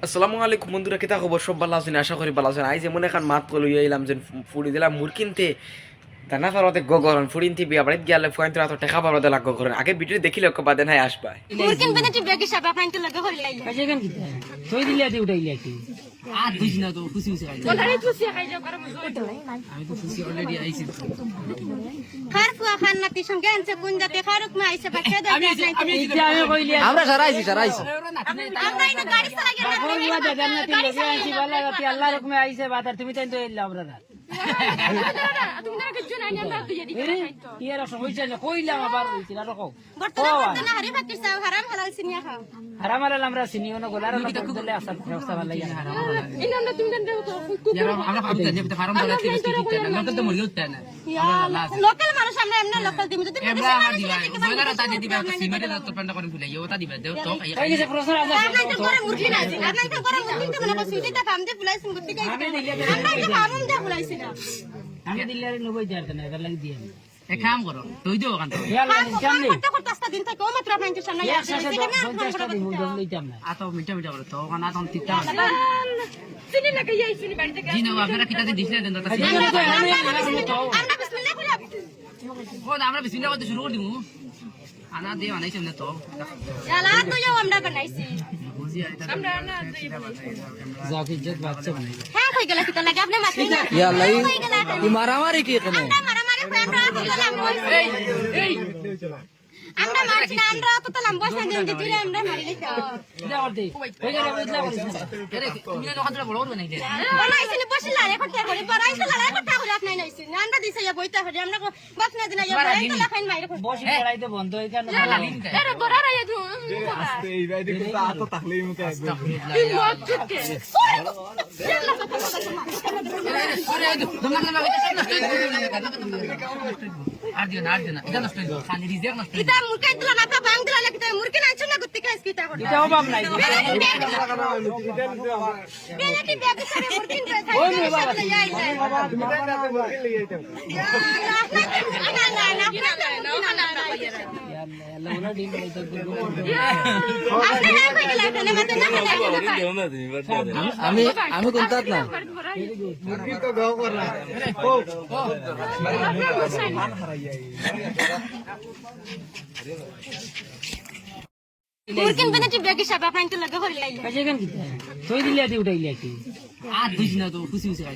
আসসালামু আলাইকুম বন্ধুরা, কেতা খবর? সব ভালো আছেন? আশা করি ভালো আছেন। আজ এমন এখন মাত কল এলাম যে ফুড়ি দিলাম মুর কিনতে দানা ফারতে গগরন ফুড়িনতি বিয়া বাড়িতে গেলে ফুয়াইতে রাত টাকা পাবো দিলা গগরন আগে ভিডিও দেখিলে বাদে নাই আসবা মুরকিন বেনেটি বেগে সাবা আপনাইতে লাগে হল লাইলা কাজে গান কি তুই দিলে আদি উঠাইলে কি আর বুঝ না তো খুশি খুশি খাই ওলারে খুশি খাই যাও করে মজা আমি তো খুশি অলরেডি আইছি খার ফুয়া খান নাতি সঙ্গে আনছে কোন যাতে খারুক মা আইছে বাচ্চা দাও আমি কইলি আমরা সারাইছি আমরা ইনো গাড়ি চালা গেল কোন বাদে জান্নাতি লগে আইছি বালা রাতি আল্লাহ রকমে আইছে বাদার তুমি তাই তো এল্লা আমরা না তুমি না কিছু নাই না তুই এদিকে খাইতো ইয়ার সমস্যা না কইলাম আবার হইছিল আর কও বর্তমানে না হারি ফাকির চাও হারাম হালাল সিনিয়া খাও হারাম আলাল আমরা চিনিও না গোলার না দিলে আসার ব্যবস্থা ভালো লাগে হারাম ইনো না তুমি দেন আমরা ভাবতে যে হারাম ধরে ঠিক ঠিক না লোকাল তো মরিও না লোকাল মানুষ আমরা এমনি লোকাল দিমু যদি আমরা আমার দিবা বইগারা তা দিবা সিমেন্টে তো পেন্টা করে ভুলাই ওটা দিবা দেও তো এই যে প্রশ্ন আছে আপনার তো করে মুরগি না আপনার তো করে মুরগি তো মনে সুইটা ফার্ম দিয়ে ফুলাইছেন করতে গেছে আমরা তো ফার্ম দিয়ে ফুলাইছি না আমি দিলে আর 90,000 না এবার লাগি দিয়ে এক কাম করো তুই দিও কান তো করতে করতে আস্তা দিন থেকে ও মাত্র আপনার সামনে আতো মিটা মিটা করে তো কানা তখন তিতা চিনি লাগে এই চিনি বাড়ি থেকে জি না আপনারা কিটাতে দিছিলে দেন দাদা আমরা বিসমিল্লাহ কইলা ও আমরা বিসমিল্লাহ করতে শুরু করে দিমু আনা দে আনাইছে না তো ইয়ালা তো যাও আমরা বানাইছি আমরা না জাকি ইজ্জত বাচ্চা বানাই হ্যাঁ কই গেল কিতা লাগে আপনি মাছ না ইয়াল্লা ই মারামারি কি এখানে মারামারি কই আমরা বললাম এই আমরা মাছ না আমরা তো তালাম বসে দিন দিলে আমরা মারি লিখা ইদা করতে কই গেল বুঝলা বলিস আরে তুমি না দোকান বড় বড় বানাই দে বানাইছেন বসে লারে কথা করি বড়াইছে লারে কথা করি আপনি নাইছেন আমরা দিছে ইয়া বইতা করি আমরা বাপ না দিনা ইয়া বইতা লাখাইন মাইরে বসি পড়াইতে বন্ধ হই কেন আরে বড়া রাইয়া দু আস্তে এই বাইরে কিন্তু আতো তাকলেই মুখে একবার আর দিও না এটা নষ্ট হইলো খালি রিজেক্ট নষ্ট কিতা মুরকাই দিলা না তা বাং দিলা না কিতা মুরকি নাইছ না গুত্তি খাইছ কিতা করে এটা অভাব নাই বেলাটি বেবি করে মুরকি খাই ওই মে বাবা আল্লাহ ওনা ডিম বলতে আমি কোনটাত না মুরগি তো গাও করলা ও মুরকিন বেনেটি বেগে সাবা আপনাইতে লাগে হল লাইলা কাজে গান কি তুই দিলে আদি উঠাইলে কি আর বুঝ না তো খুশি খুশি খাই